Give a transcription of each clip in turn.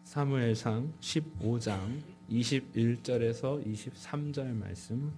사무엘상 15장 21절에서 23절 말씀.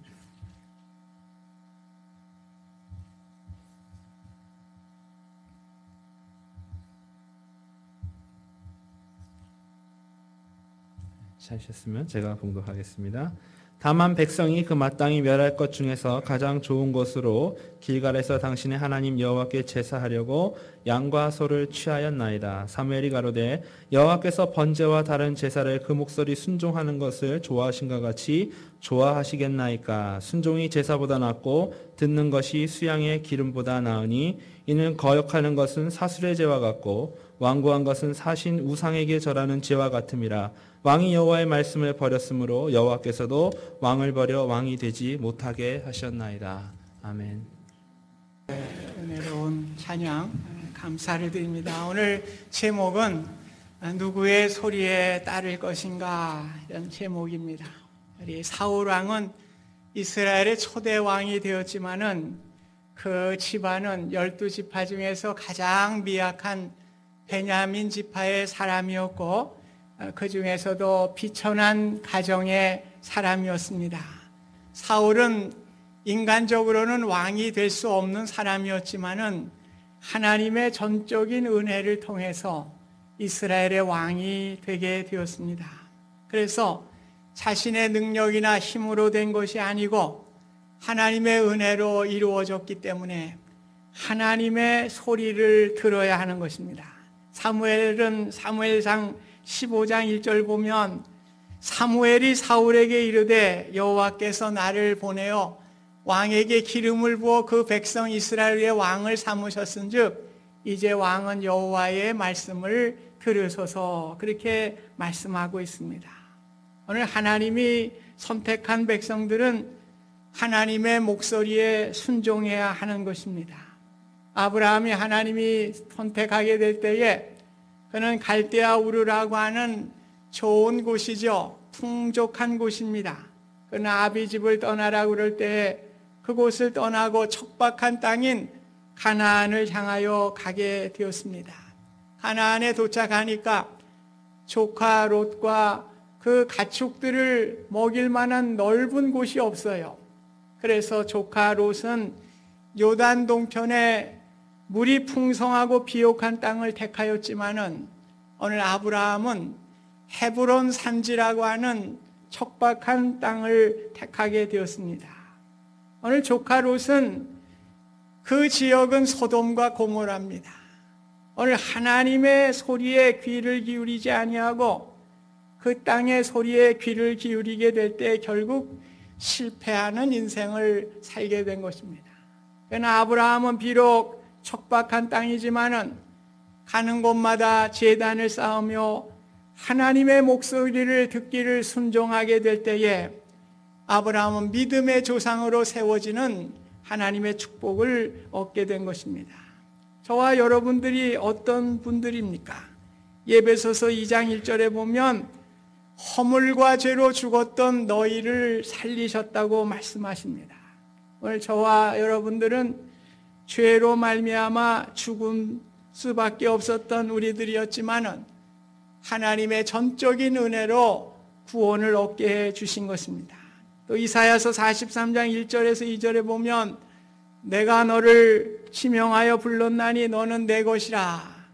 찾으셨으면 제가 봉독하겠습니다. 다만 백성이 그 마땅히 멸할 것 중에서 가장 좋은 것으로 길갈에서 당신의 하나님 여호와께 제사하려고 양과 소를 취하였나이다. 사무엘이 가로되 여호와께서 번제와 다른 제사를 그 목소리 순종하는 것을 좋아하신가 같이 좋아하시겠나이까. 순종이 제사보다 낫고 듣는 것이 수양의 기름보다 나으니 이는 거역하는 것은 사술의 죄와 같고 완고한 것은 사신 우상에게 절하는 죄와 같음이라. 왕이 여호와의 말씀을 버렸으므로 여호와께서도 왕을 버려 왕이 되지 못하게 하셨나이다. 아멘. 은혜로운 찬양 감사를 드립니다. 오늘 제목은 누구의 소리에 따를 것인가, 이런 제목입니다. 우리 사울 왕은 이스라엘의 초대 왕이 되었지만은 그 지파는 12지파 중에서 가장 미약한 베냐민 지파의 사람이었고 그 중에서도 비천한 가정의 사람이었습니다. 사울은 인간적으로는 왕이 될 수 없는 사람이었지만은 하나님의 전적인 은혜를 통해서 이스라엘의 왕이 되게 되었습니다. 그래서 자신의 능력이나 힘으로 된 것이 아니고 하나님의 은혜로 이루어졌기 때문에 하나님의 소리를 들어야 하는 것입니다. 사무엘은 사무엘상 15장 1절 보면 사무엘이 사울에게 이르되 여호와께서 나를 보내어 왕에게 기름을 부어 그 백성 이스라엘의 왕을 삼으셨은즉 이제 왕은 여호와의 말씀을 들으소서, 그렇게 말씀하고 있습니다. 오늘 하나님이 선택한 백성들은 하나님의 목소리에 순종해야 하는 것입니다. 아브라함이 하나님이 선택하게 될 때에 그는 갈대아 우르라고 하는 좋은 곳이죠. 풍족한 곳입니다. 그러나 아비집을 떠나라고 그럴 때 그곳을 떠나고 척박한 땅인 가나안을 향하여 가게 되었습니다. 가나안에 도착하니까 조카 롯과 그 가축들을 먹일 만한 넓은 곳이 없어요. 그래서 조카 롯은 요단 동편에 물이 풍성하고 비옥한 땅을 택하였지만은 오늘 아브라함은 헤브론 산지라고 하는 척박한 땅을 택하게 되었습니다. 오늘 조카 롯은 그 지역은 소돔과 고모라입니다. 오늘 하나님의 소리에 귀를 기울이지 아니하고 그 땅의 소리에 귀를 기울이게 될 때 결국 실패하는 인생을 살게 된 것입니다. 그러나 아브라함은 비록 척박한 땅이지만은 가는 곳마다 제단을 쌓으며 하나님의 목소리를 듣기를 순종하게 될 때에 아브라함은 믿음의 조상으로 세워지는 하나님의 축복을 얻게 된 것입니다. 저와 여러분들이 어떤 분들입니까? 에베소서 2장 1절에 보면 허물과 죄로 죽었던 너희를 살리셨다고 말씀하십니다. 오늘 저와 여러분들은 죄로 말미암아 죽을 수밖에 없었던 우리들이었지만은 하나님의 전적인 은혜로 구원을 얻게 해 주신 것입니다. 또 이사야서 43장 1절에서 2절에 보면 내가 너를 지명하여 불렀나니 너는 내 것이라.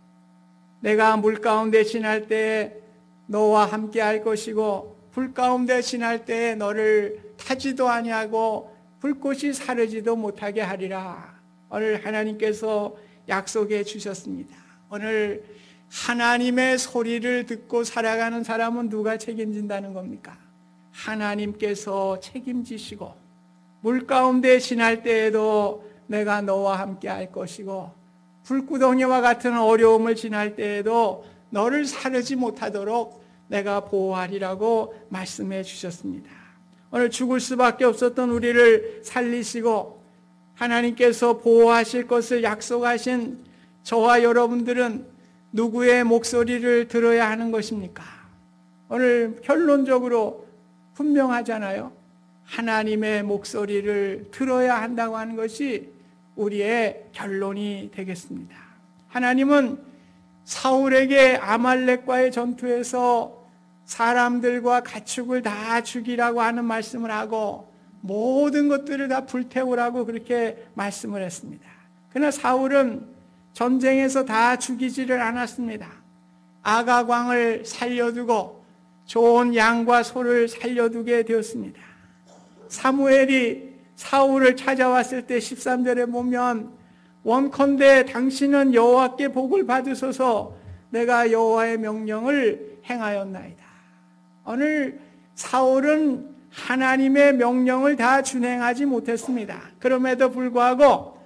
내가 물 가운데 지날 때에 너와 함께 할 것이고 불 가운데 지날 때에 너를 타지도 아니하고 불꽃이 사르지도 못하게 하리라. 오늘 하나님께서 약속해 주셨습니다. 오늘 하나님의 소리를 듣고 살아가는 사람은 누가 책임진다는 겁니까? 하나님께서 책임지시고 물 가운데 지날 때에도 내가 너와 함께 할 것이고 불구덩이와 같은 어려움을 지날 때에도 너를 사르지 못하도록 내가 보호하리라고 말씀해 주셨습니다. 오늘 죽을 수밖에 없었던 우리를 살리시고 하나님께서 보호하실 것을 약속하신 저와 여러분들은 누구의 목소리를 들어야 하는 것입니까? 오늘 결론적으로 분명하잖아요. 하나님의 목소리를 들어야 한다고 하는 것이 우리의 결론이 되겠습니다. 하나님은 사울에게 아말렉과의 전투에서 사람들과 가축을 다 죽이라고 하는 말씀을 하고 모든 것들을 다 불태우라고 그렇게 말씀을 했습니다. 그러나 사울은 전쟁에서 다 죽이지를 않았습니다. 아가광을 살려두고 좋은 양과 소를 살려두게 되었습니다. 사무엘이 사울을 찾아왔을 때 13절에 보면 원컨대 당신은 여호와께 복을 받으소서 내가 여호와의 명령을 행하였나이다. 오늘 사울은 하나님의 명령을 다 준행하지 못했습니다. 그럼에도 불구하고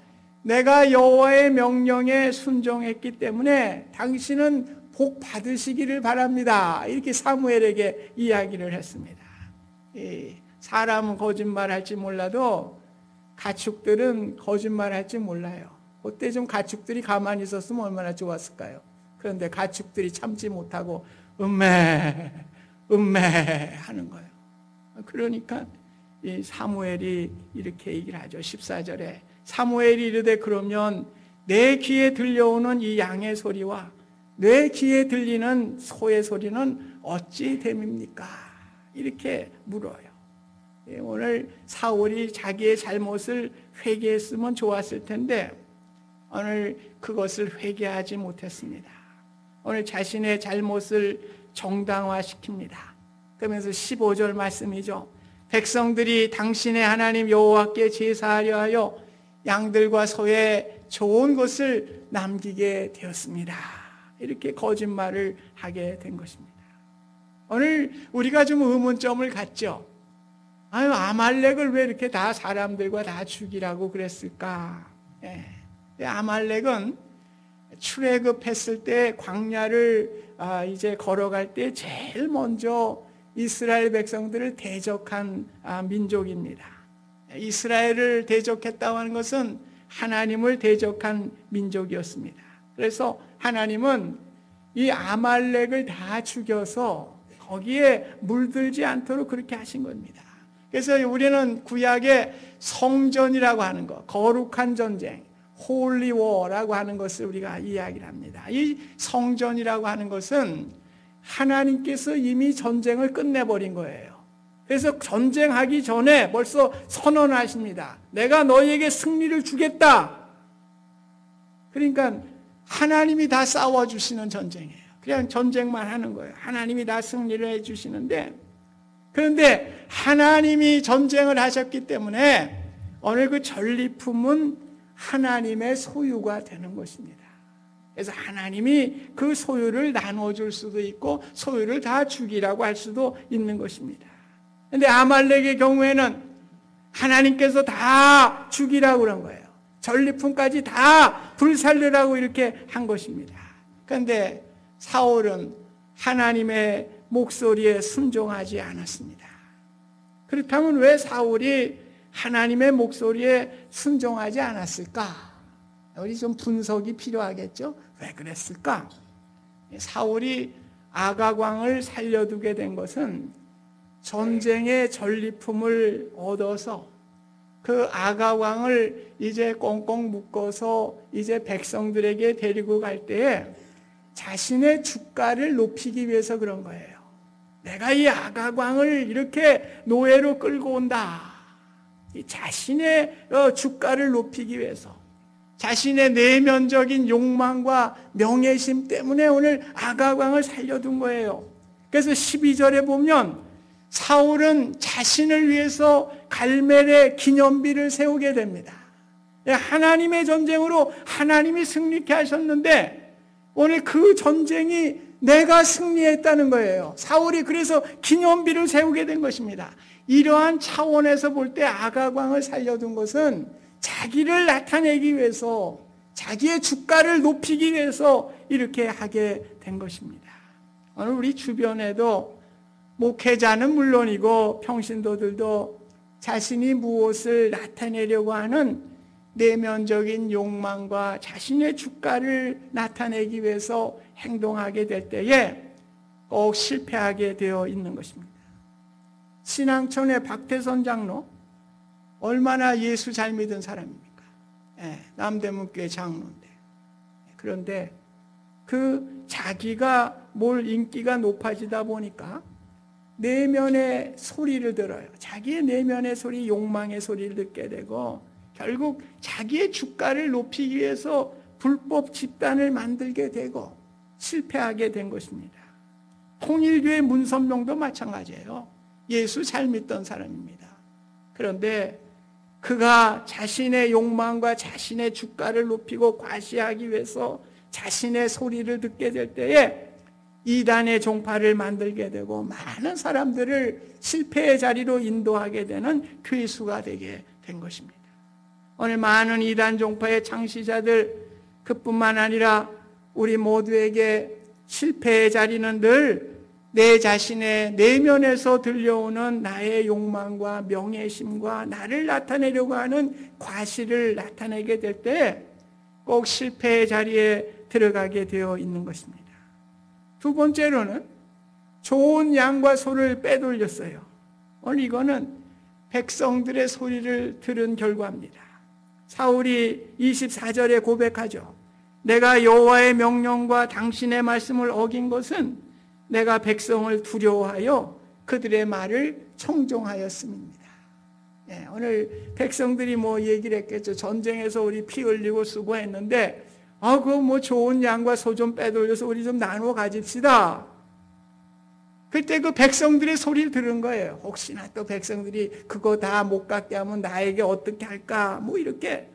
내가 여호와의 명령에 순종했기 때문에 당신은 복 받으시기를 바랍니다. 이렇게 사무엘에게 이야기를 했습니다. 사람은 거짓말할지 몰라도 가축들은 거짓말할지 몰라요. 그때 좀 가축들이 가만히 있었으면 얼마나 좋았을까요? 그런데 가축들이 참지 못하고 음메 하는 거예요. 그러니까 이 사무엘이 이렇게 얘기를 하죠. 14절에 사무엘이 이르되 그러면 내 귀에 들려오는 이 양의 소리와 내 귀에 들리는 소의 소리는 어찌 됨입니까? 이렇게 물어요. 오늘 사울이 자기의 잘못을 회개했으면 좋았을 텐데 오늘 그것을 회개하지 못했습니다. 오늘 자신의 잘못을 정당화시킵니다. 그러면서 15절 말씀이죠. 백성들이 당신의 하나님 여호와께 제사하려 하여 양들과 소의 좋은 것을 남기게 되었습니다. 이렇게 거짓말을 하게 된 것입니다. 오늘 우리가 좀 의문점을 갖죠. 아말렉을 왜 이렇게 다 사람들과 다 죽이라고 그랬을까? 아말렉은 출애굽했을 때 광야를 이제 걸어갈 때 제일 먼저 이스라엘 백성들을 대적한 민족입니다. 이스라엘을 대적했다고 하는 것은 하나님을 대적한 민족이었습니다. 그래서 하나님은 이 아말렉을 다 죽여서 거기에 물들지 않도록 그렇게 하신 겁니다. 그래서 우리는 구약의 성전이라고 하는 것, 거룩한 전쟁, 홀리워라고 하는 것을 우리가 이야기를 합니다. 이 성전이라고 하는 것은 하나님께서 이미 전쟁을 끝내버린 거예요. 그래서 전쟁하기 전에 벌써 선언하십니다. 내가 너희에게 승리를 주겠다. 그러니까 하나님이 다 싸워주시는 전쟁이에요. 그냥 전쟁만 하는 거예요. 하나님이 다 승리를 해주시는데, 그런데 하나님이 전쟁을 하셨기 때문에 오늘 그 전리품은 하나님의 소유가 되는 것입니다. 그래서 하나님이 그 소유를 나눠줄 수도 있고 소유를 다 주기라고 할 수도 있는 것입니다. 그런데 아말렉의 경우에는 하나님께서 다 주기라고 그런 거예요. 전리품까지 다 불살르라고 이렇게 한 것입니다. 그런데 사울은 하나님의 목소리에 순종하지 않았습니다. 그렇다면 왜 사울이 하나님의 목소리에 순종하지 않았을까? 우리 좀 분석이 필요하겠죠? 왜 그랬을까? 사울이 아가광을 살려두게 된 것은 전쟁의 전리품을 얻어서 그 아가광을 이제 꽁꽁 묶어서 이제 백성들에게 데리고 갈 때에 자신의 주가를 높이기 위해서 그런 거예요. 내가 이 아가광을 이렇게 노예로 끌고 온다. 자신의 주가를 높이기 위해서, 자신의 내면적인 욕망과 명예심 때문에 오늘 아가광을 살려둔 거예요. 그래서 12절에 보면 사울은 자신을 위해서 갈멜의 기념비를 세우게 됩니다. 하나님의 전쟁으로 하나님이 승리케 하셨는데 오늘 그 전쟁이 내가 승리했다는 거예요. 사울이 그래서 기념비를 세우게 된 것입니다. 이러한 차원에서 볼 때 아가광을 살려둔 것은 자기를 나타내기 위해서, 자기의 주가를 높이기 위해서 이렇게 하게 된 것입니다. 오늘 우리 주변에도 목회자는 물론이고 평신도들도 자신이 무엇을 나타내려고 하는 내면적인 욕망과 자신의 주가를 나타내기 위해서 행동하게 될 때에 꼭 실패하게 되어 있는 것입니다. 신앙촌의 박태선 장로, 얼마나 예수 잘 믿은 사람입니까? 남대문교회 장로인데. 그런데 그 자기가 뭘 인기가 높아지다 보니까 내면의 소리를 들어요. 자기의 내면의 소리, 욕망의 소리를 듣게 되고 결국 자기의 주가를 높이기 위해서 불법 집단을 만들게 되고 실패하게 된 것입니다. 통일교회 문선명도 마찬가지예요. 예수 잘 믿던 사람입니다. 그런데 그가 자신의 욕망과 자신의 주가를 높이고 과시하기 위해서 자신의 소리를 듣게 될 때에 이단의 종파를 만들게 되고 많은 사람들을 실패의 자리로 인도하게 되는 괴수가 되게 된 것입니다. 오늘 많은 이단 종파의 창시자들 그뿐만 아니라 우리 모두에게 실패의 자리는 늘 내 자신의 내면에서 들려오는 나의 욕망과 명예심과 나를 나타내려고 하는 과시를 나타내게 될 때 꼭 실패의 자리에 들어가게 되어 있는 것입니다. 두 번째로는 좋은 양과 소를 빼돌렸어요. 오늘 이거는 백성들의 소리를 들은 결과입니다. 사울이 24절에 고백하죠. 내가 여호와의 명령과 당신의 말씀을 어긴 것은 내가 백성을 두려워하여 그들의 말을 청종하였음입니다. 예, 오늘 백성들이 뭐 얘기를 했겠죠. 전쟁에서 우리 피 흘리고 수고했는데 그거 뭐 좋은 양과 소 좀 빼돌려서 우리 좀 나누어 가집시다. 그때 그 백성들의 소리를 들은 거예요. 혹시나 또 백성들이 그거 다 못 갖게 하면 나에게 어떻게 할까? 뭐 이렇게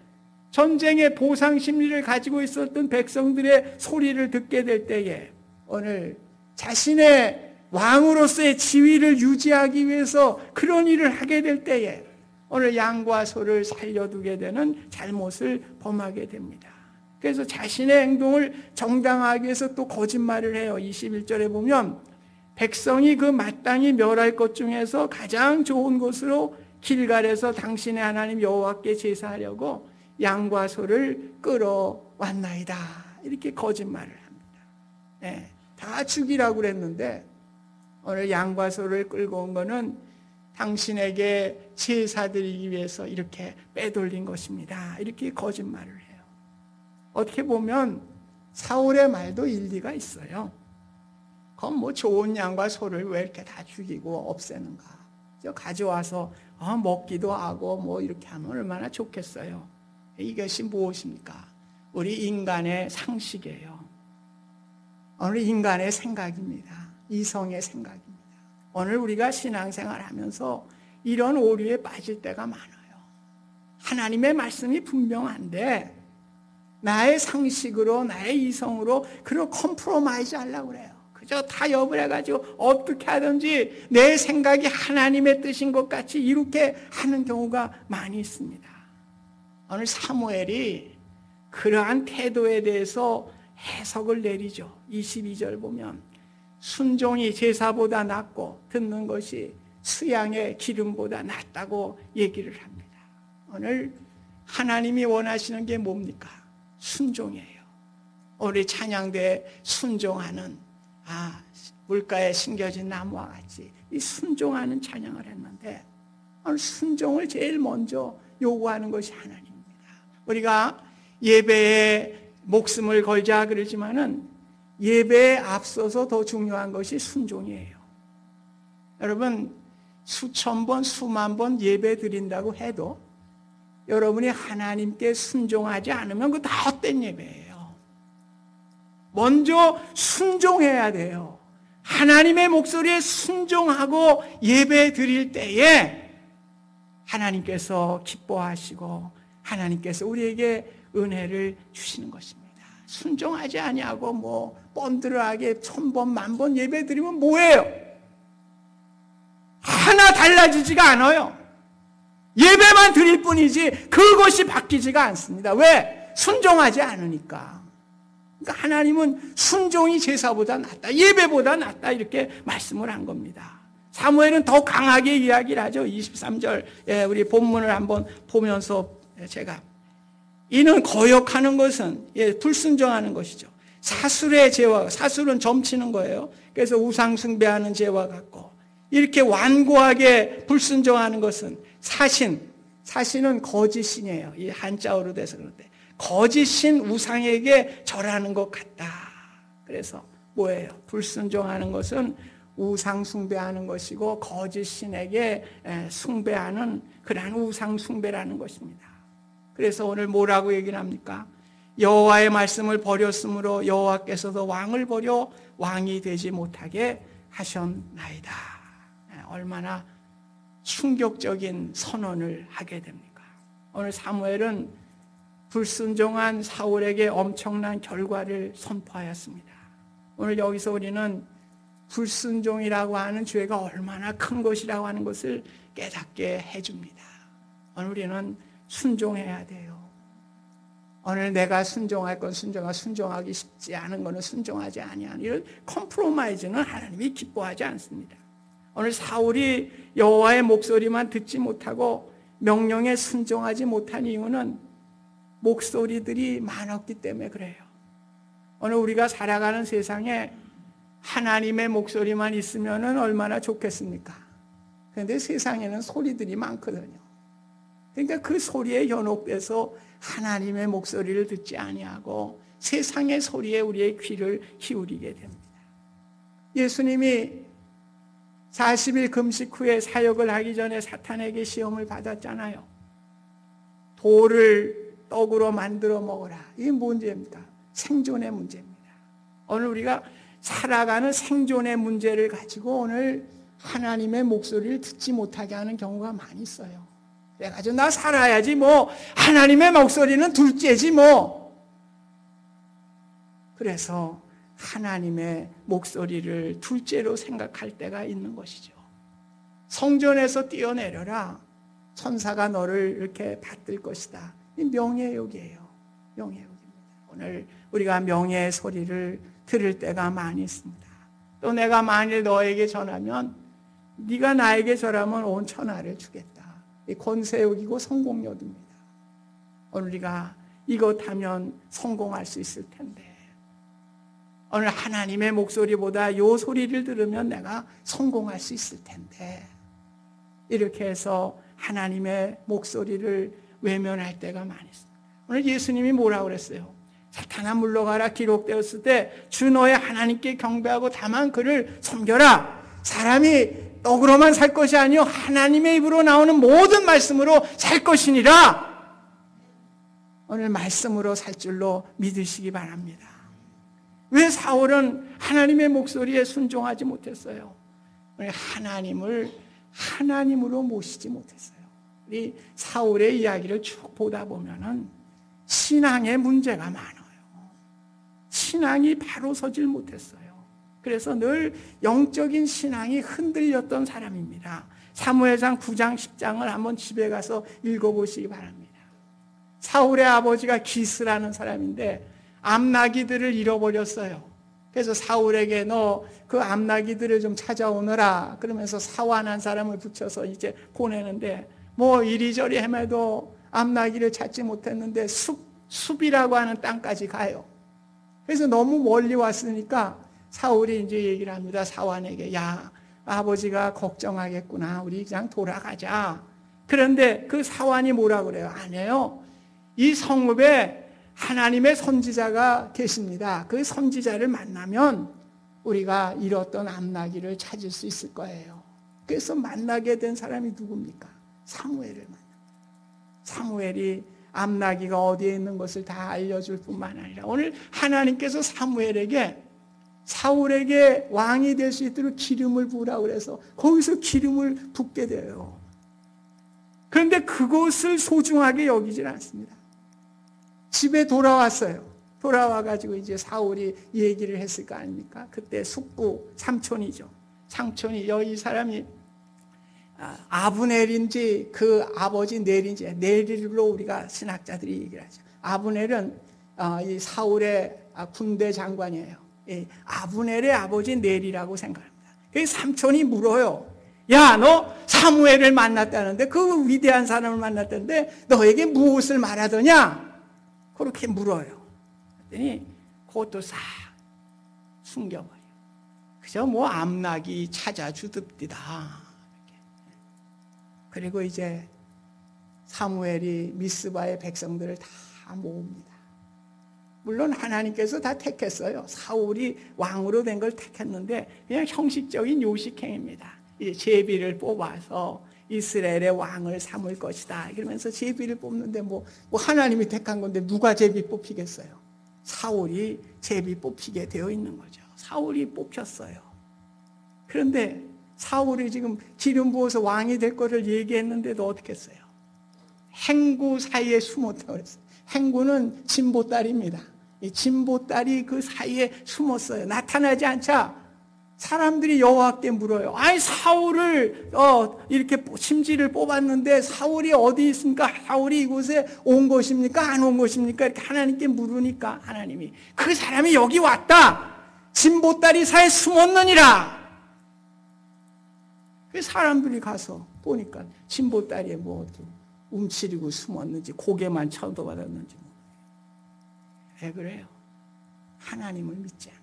전쟁의 보상 심리를 가지고 있었던 백성들의 소리를 듣게 될 때에 오늘 자신의 왕으로서의 지위를 유지하기 위해서 그런 일을 하게 될 때에 오늘 양과 소를 살려두게 되는 잘못을 범하게 됩니다. 그래서 자신의 행동을 정당화하기 위해서 또 거짓말을 해요. 21절에 보면 백성이 그 마땅히 멸할 것 중에서 가장 좋은 곳으로 길갈에서 당신의 하나님 여호와께 제사하려고 양과 소를 끌어왔나이다. 이렇게 거짓말을 합니다. 네, 다 죽이라고 그랬는데 오늘 양과 소를 끌고 온 거는 당신에게 제사 드리기 위해서 이렇게 빼돌린 것입니다. 이렇게 거짓말을 해요. 어떻게 보면 사울의 말도 일리가 있어요. 그럼 뭐 좋은 양과 소를 왜 이렇게 다 죽이고 없애는가? 가져와서 먹기도 하고 뭐 이렇게 하면 얼마나 좋겠어요. 이것이 무엇입니까? 우리 인간의 상식이에요. 오늘 인간의 생각입니다. 이성의 생각입니다. 오늘 우리가 신앙생활 하면서 이런 오류에 빠질 때가 많아요. 하나님의 말씀이 분명한데 나의 상식으로 나의 이성으로 그런 컴프로마이즈 하려고 그래요. 그저 타협을 해가지고 어떻게 하든지 내 생각이 하나님의 뜻인 것 같이 이렇게 하는 경우가 많이 있습니다. 오늘 사무엘이 그러한 태도에 대해서 해석을 내리죠. 22절 보면 순종이 제사보다 낫고 듣는 것이 수양의 기름보다 낫다고 얘기를 합니다. 오늘 하나님이 원하시는 게 뭡니까? 순종이에요. 우리 찬양대에 순종하는 물가에 심겨진 나무와 같이 이 순종하는 찬양을 했는데 오늘 순종을 제일 먼저 요구하는 것이 하나님입니다. 우리가 예배에 목숨을 걸자 그러지만은 예배에 앞서서 더 중요한 것이 순종이에요. 여러분 수천 번 수만 번 예배 드린다고 해도 여러분이 하나님께 순종하지 않으면 그거 다 헛된 예배예요. 먼저 순종해야 돼요. 하나님의 목소리에 순종하고 예배 드릴 때에 하나님께서 기뻐하시고 하나님께서 우리에게 은혜를 주시는 것입니다. 순종하지 아니하고 뭐 뻔드르하게 1000번 만번 예배 드리면 뭐예요? 하나 달라지지가 않아요. 예배만 드릴 뿐이지 그것이 바뀌지가 않습니다. 왜? 순종하지 않으니까. 그러니까 하나님은 순종이 제사보다 낫다, 예배보다 낫다 이렇게 말씀을 한 겁니다. 사무엘은 더 강하게 이야기를 하죠. 23절 우리 본문을 한번 보면서 제가 이는 거역하는 것은 불순종하는 것이죠. 사술의 죄와, 사술은 점치는 거예요. 그래서 우상 숭배하는 죄와 같고 이렇게 완고하게 불순종하는 것은 사신은 거짓신이에요. 이 한자어로 돼서 그런데 거짓신 우상에게 절하는 것 같다. 그래서 뭐예요? 불순종하는 것은 우상 숭배하는 것이고 거짓 신에게 숭배하는 그러한 우상 숭배라는 것입니다. 그래서 오늘 뭐라고 얘기를 합니까? 여호와의 말씀을 버렸으므로 여호와께서도 왕을 버려 왕이 되지 못하게 하셨나이다. 얼마나 충격적인 선언을 하게 됩니까? 오늘 사무엘은 불순종한 사울에게 엄청난 결과를 선포하였습니다. 오늘 여기서 우리는 불순종이라고 하는 죄가 얼마나 큰 것이라고 하는 것을 깨닫게 해줍니다. 오늘 우리는 순종해야 돼요. 오늘 내가 순종할 건 순종하기 쉽지 않은 거는 순종하지 아니하는 이런 컴프로마이즈는 하나님이 기뻐하지 않습니다. 오늘 사울이 여호와의 목소리만 듣지 못하고 명령에 순종하지 못한 이유는 목소리들이 많았기 때문에 그래요. 오늘 우리가 살아가는 세상에 하나님의 목소리만 있으면 얼마나 좋겠습니까? 그런데 세상에는 소리들이 많거든요. 그러니까 그 소리에 현혹돼서 하나님의 목소리를 듣지 아니하고 세상의 소리에 우리의 귀를 기울이게 됩니다. 예수님이 40일 금식 후에 사역을 하기 전에 사탄에게 시험을 받았잖아요. 돌을 떡으로 만들어 먹어라. 이게 문제입니까? 생존의 문제입니다. 오늘 우리가 살아가는 생존의 문제를 가지고 오늘 하나님의 목소리를 듣지 못하게 하는 경우가 많이 있어요. 그래가지고 나 살아야지 뭐 하나님의 목소리는 둘째지 뭐. 그래서 하나님의 목소리를 둘째로 생각할 때가 있는 것이죠. 성전에서 뛰어내려라. 천사가 너를 이렇게 받들 것이다. 이 명예욕이에요. 명예욕입니다. 오늘 우리가 명예의 소리를 들을 때가 많이 있습니다. 또 내가 만일 너에게 전하면 네가 나에게 절하면 온 천하를 주겠다. 이 권세욕이고 성공욕입니다. 오늘 우리가 이것하면 성공할 수 있을 텐데 오늘 하나님의 목소리보다 요 소리를 들으면 내가 성공할 수 있을 텐데 이렇게 해서 하나님의 목소리를 외면할 때가 많이 있습니다. 오늘 예수님이 뭐라고 그랬어요? 사탄아 물러가라 기록되었을 때 주 너의 하나님께 경배하고 다만 그를 섬겨라. 사람이 떡으로만 살 것이 아니요 하나님의 입으로 나오는 모든 말씀으로 살 것이니라. 오늘 말씀으로 살 줄로 믿으시기 바랍니다. 왜 사울은 하나님의 목소리에 순종하지 못했어요? 우리 하나님을 하나님으로 모시지 못했어요. 우리 사울의 이야기를 쭉 보다 보면은 신앙의 문제가 많아요. 신앙이 바로 서질 못했어요. 그래서 늘 영적인 신앙이 흔들렸던 사람입니다. 사무엘상 9장 10장을 한번 집에 가서 읽어보시기 바랍니다. 사울의 아버지가 기스라는 사람인데 암나기들을 잃어버렸어요. 그래서 사울에게 너 그 암나기들을 좀 찾아오너라 그러면서 사완한 사람을 붙여서 이제 보내는데 뭐 이리저리 헤매도 암나기를 찾지 못했는데 숲이라고 하는 땅까지 가요. 그래서 너무 멀리 왔으니까 사울이 이제 얘기를 합니다. 사완에게 야 아버지가 걱정하겠구나. 우리 그냥 돌아가자. 그런데 그 사완이 뭐라 그래요? 아니에요. 이 성읍에 하나님의 선지자가 계십니다. 그 선지자를 만나면 우리가 잃었던 암나기를 찾을 수 있을 거예요. 그래서 만나게 된 사람이 누굽니까? 사무엘을 만납니다. 사무엘이 암나기가 어디에 있는 것을 다 알려줄 뿐만 아니라 오늘 하나님께서 사울에게 왕이 될 수 있도록 기름을 부으라고 그래서 거기서 기름을 붓게 돼요. 그런데 그것을 소중하게 여기질 않습니다. 집에 돌아왔어요. 돌아와가지고 이제 사울이 얘기를 했을 거 아닙니까? 그때 숙부 삼촌이죠. 삼촌이 이 사람이 아브넬인지 그 아버지 넬인지 넬로 우리가 신학자들이 얘기를 하죠. 아브넬은 이 사울의 군대 장관이에요. 아브넬의 아버지 넬이라고 생각합니다. 그래서 삼촌이 물어요. 야, 너 사무엘을 만났다는데 그 위대한 사람을 만났다는데 너에게 무엇을 말하더냐? 그렇게 물어요. 그랬더니 그것도 싹 숨겨버려요. 그저 뭐 암나기 찾아주듭디다. 그리고 이제 사무엘이 미스바의 백성들을 다 모읍니다. 물론 하나님께서 다 택했어요. 사울이 왕으로 된 걸 택했는데 그냥 형식적인 요식행입니다. 이제 제비를 뽑아서 이스라엘의 왕을 삼을 것이다. 그러면서 제비를 뽑는데 뭐 하나님이 택한 건데 누가 제비 뽑히겠어요? 사울이 제비 뽑히게 되어 있는 거죠. 사울이 뽑혔어요. 그런데 사울이 지금 기름 부어서 왕이 될 거를 얘기했는데도 어떻게 했어요? 행구 사이에 숨었다고 그랬어요. 행구는 진보딸입니다. 이 진보딸이 그 사이에 숨었어요. 나타나지 않자 사람들이 여호와께 물어요. 아니 사울을 이렇게 심지를 뽑았는데 사울이 어디 있습니까? 사울이 이곳에 온 것입니까? 안 온 것입니까? 이렇게 하나님께 물으니까 하나님이 그 사람이 여기 왔다. 진보딸이 사이에 숨었느니라. 그 사람들이 가서 보니까 진보딸이 뭐 움츠리고 숨었는지 고개만 쳐도받았는지 왜 그래요? 하나님을 믿지 않아.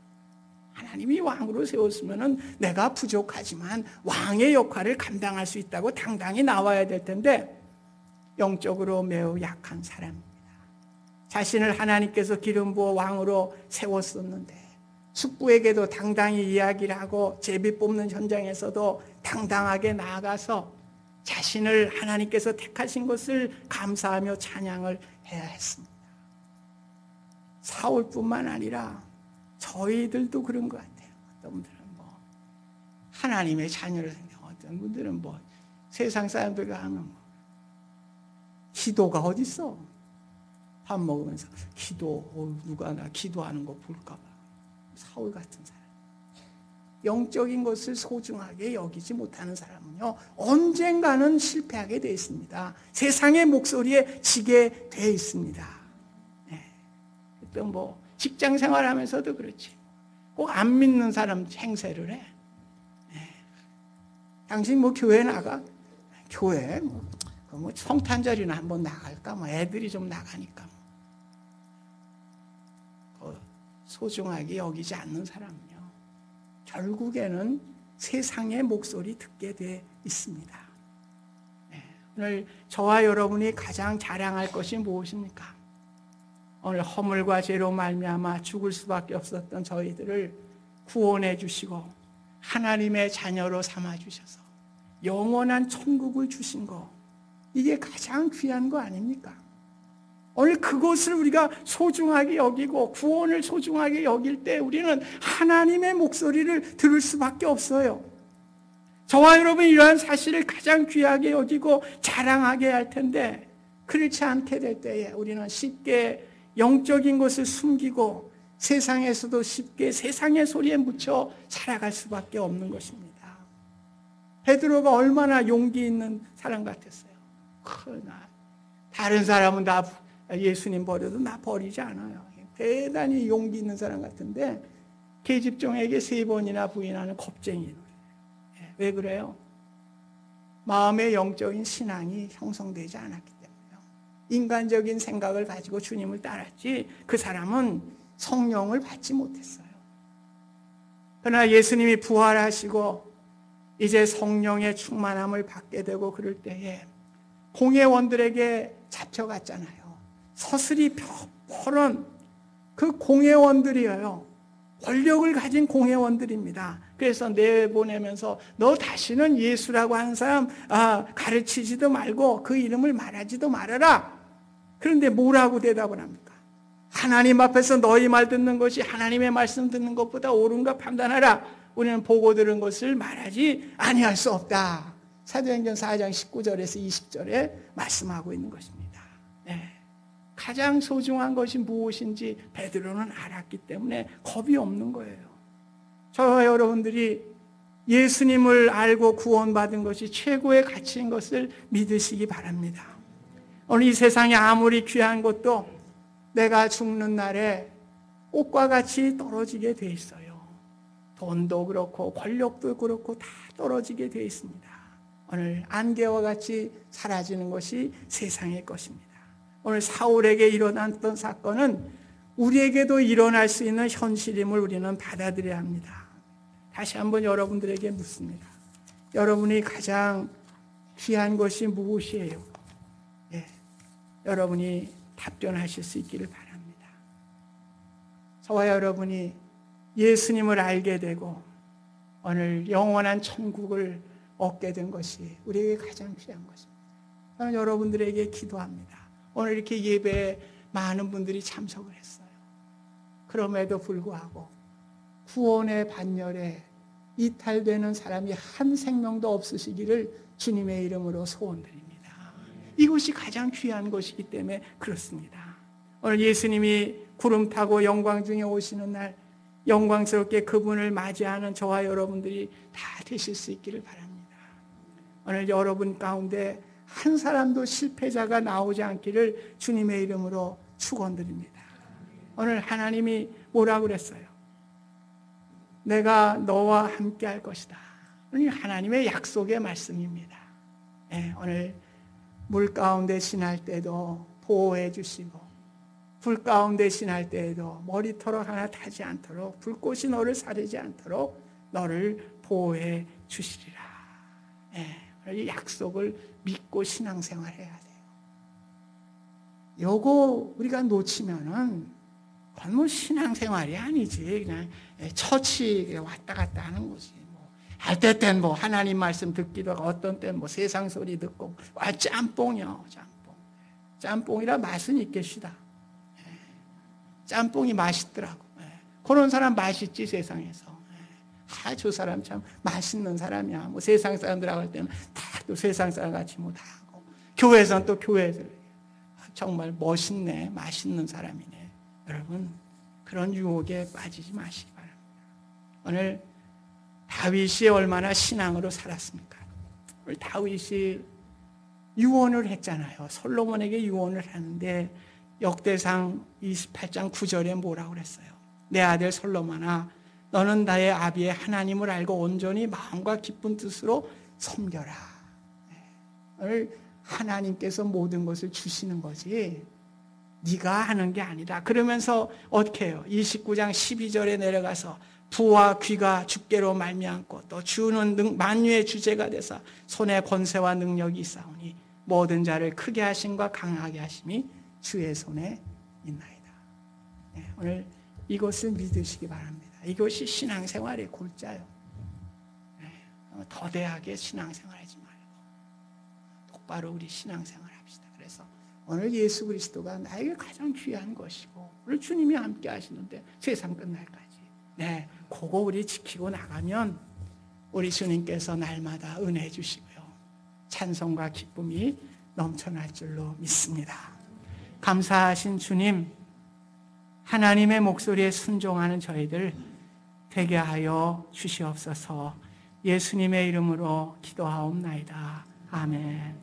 하나님이 왕으로 세웠으면 내가 부족하지만 왕의 역할을 감당할 수 있다고 당당히 나와야 될 텐데 영적으로 매우 약한 사람입니다. 자신을 하나님께서 기름 부어 왕으로 세웠었는데 숙부에게도 당당히 이야기를 하고 제비 뽑는 현장에서도 당당하게 나아가서 자신을 하나님께서 택하신 것을 감사하며 찬양을 해야 했습니다. 사울뿐만 아니라 저희들도 그런 것 같아요. 어떤 분들은 하나님의 자녀를 생각, 어떤 분들은 세상 사람들과 하면 기도가 어디 있어? 밥 먹으면서 기도, 누가 나 기도하는 거 볼까 봐. 사울 같은 사람. 영적인 것을 소중하게 여기지 못하는 사람은요, 언젠가는 실패하게 되어 있습니다. 세상의 목소리에 지게 되어 있습니다. 네. 또 직장 생활하면서도 그렇지. 꼭 안 믿는 사람 행세를 해. 네. 당신 교회 나가? 교회 성탄절이나 한번 나갈까? 애들이 좀 나가니까. 소중하게 여기지 않는 사람은요, 결국에는 세상의 목소리 듣게 돼 있습니다. 네. 오늘 저와 여러분이 가장 자랑할 것이 무엇입니까? 오늘 허물과 죄로 말미암아 죽을 수밖에 없었던 저희들을 구원해 주시고 하나님의 자녀로 삼아 주셔서 영원한 천국을 주신 거, 이게 가장 귀한 거 아닙니까? 오늘 그것을 우리가 소중하게 여기고 구원을 소중하게 여길 때 우리는 하나님의 목소리를 들을 수밖에 없어요. 저와 여러분이 이러한 사실을 가장 귀하게 여기고 자랑하게 할 텐데 그렇지 않게 될 때에 우리는 쉽게 영적인 것을 숨기고 세상에서도 쉽게 세상의 소리에 묻혀 살아갈 수밖에 없는 것입니다. 베드로가 얼마나 용기 있는 사람 같았어요. 다른 사람은 다 예수님 버려도 나 버리지 않아요. 대단히 용기 있는 사람 같은데 계집종에게 3번이나 부인하는 겁쟁이. 왜 그래요? 마음의 영적인 신앙이 형성되지 않았기 때문에요. 인간적인 생각을 가지고 주님을 따랐지 그 사람은 성령을 받지 못했어요. 그러나 예수님이 부활하시고 이제 성령의 충만함을 받게 되고 그럴 때에 공회원들에게 잡혀갔잖아요. 서슬이 펴른 그 공회원들이에요. 권력을 가진 공회원들입니다. 그래서 내보내면서 너 다시는 예수라고 하는 사람 가르치지도 말고 그 이름을 말하지도 말아라. 그런데 뭐라고 대답을 합니까? 하나님 앞에서 너희 말 듣는 것이 하나님의 말씀 듣는 것보다 옳은가 판단하라. 우리는 보고 들은 것을 말하지 아니할 수 없다. 사도행전 4장 19절에서 20절에 말씀하고 있는 것입니다. 네. 가장 소중한 것이 무엇인지 베드로는 알았기 때문에 겁이 없는 거예요. 저와 여러분들이 예수님을 알고 구원받은 것이 최고의 가치인 것을 믿으시기 바랍니다. 오늘 이 세상에 아무리 귀한 것도 내가 죽는 날에 꽃과 같이 떨어지게 돼 있어요. 돈도 그렇고 권력도 그렇고 다 떨어지게 돼 있습니다. 오늘 안개와 같이 사라지는 것이 세상의 것입니다. 오늘 사울에게 일어났던 사건은 우리에게도 일어날 수 있는 현실임을 우리는 받아들여야 합니다. 다시 한번 여러분들에게 묻습니다. 여러분이 가장 귀한 것이 무엇이에요? 여러분이 답변하실 수 있기를 바랍니다. 저와 여러분이 예수님을 알게 되고 오늘 영원한 천국을 얻게 된 것이 우리에게 가장 귀한 것입니다. 저는 여러분들에게 기도합니다. 오늘 이렇게 예배에 많은 분들이 참석을 했어요. 그럼에도 불구하고 구원의 반열에 이탈되는 사람이 한 생명도 없으시기를 주님의 이름으로 소원드립니다. 이것이 가장 귀한 것이기 때문에 그렇습니다. 오늘 예수님이 구름 타고 영광 중에 오시는 날 영광스럽게 그분을 맞이하는 저와 여러분들이 다 되실 수 있기를 바랍니다. 오늘 여러분 가운데 한 사람도 실패자가 나오지 않기를 주님의 이름으로 축원드립니다. 오늘 하나님이 뭐라고 그랬어요? 내가 너와 함께 할 것이다. 하나님의 약속의 말씀입니다. 오늘 물 가운데 지날 때도 보호해 주시고 불 가운데 지날 때에도 머리털 하나 타지 않도록 불꽃이 너를 사르지 않도록 너를 보호해 주시리라. 이 약속을 믿고 신앙생활해야 돼요. 요거 우리가 놓치면은 그건 뭐 신앙생활이 아니지. 그냥 처치 왔다 갔다 하는 거지. 할 땐 뭐 하나님 말씀 듣기도 하고 어떤 때는 뭐 세상 소리 듣고 짬뽕이요. 짬뽕이라 맛은 있겠시다. 짬뽕이 맛있더라고. 그런 사람 맛있지 세상에서. 저 사람 참 맛있는 사람이야. 뭐 세상 사람들하고 할 때는 다 또 세상 사람 같이 뭐 다 하고 교회에서는 또 교회들 정말 멋있네, 맛있는 사람이네. 여러분 그런 유혹에 빠지지 마시기 바랍니다. 오늘 다윗이 얼마나 신앙으로 살았습니까? 오늘 다윗이 유언을 했잖아요. 솔로몬에게 유언을 하는데 역대상 28장 9절에 뭐라고 그랬어요? 내 아들 솔로몬아, 너는 나의 아비의 하나님을 알고 온전히 마음과 기쁜 뜻으로 섬겨라. 오늘 하나님께서 모든 것을 주시는 거지 네가 하는 게 아니다. 그러면서 어떻게 해요? 29장 12절에 내려가서 부와 귀가 주께로 말미암고 또 주는 만유의 주제가 되사 손에 권세와 능력이 있사오니 모든 자를 크게 하심과 강하게 하심이 주의 손에 있나이다. 오늘 이것을 믿으시기 바랍니다. 이것이 신앙생활의 골자예요. 더대하게 신앙생활하지 말고 똑바로 우리 신앙생활 합시다. 그래서 오늘 예수 그리스도가 나에게 가장 귀한 것이고 오늘 주님이 함께 하시는데 세상 끝날까지 그거 우리 지키고 나가면 우리 주님께서 날마다 은혜 주시고요. 찬송과 기쁨이 넘쳐날 줄로 믿습니다. 감사하신 주님, 하나님의 목소리에 순종하는 저희들 되게 하여 주시옵소서. 예수님의 이름으로 기도하옵나이다. 아멘.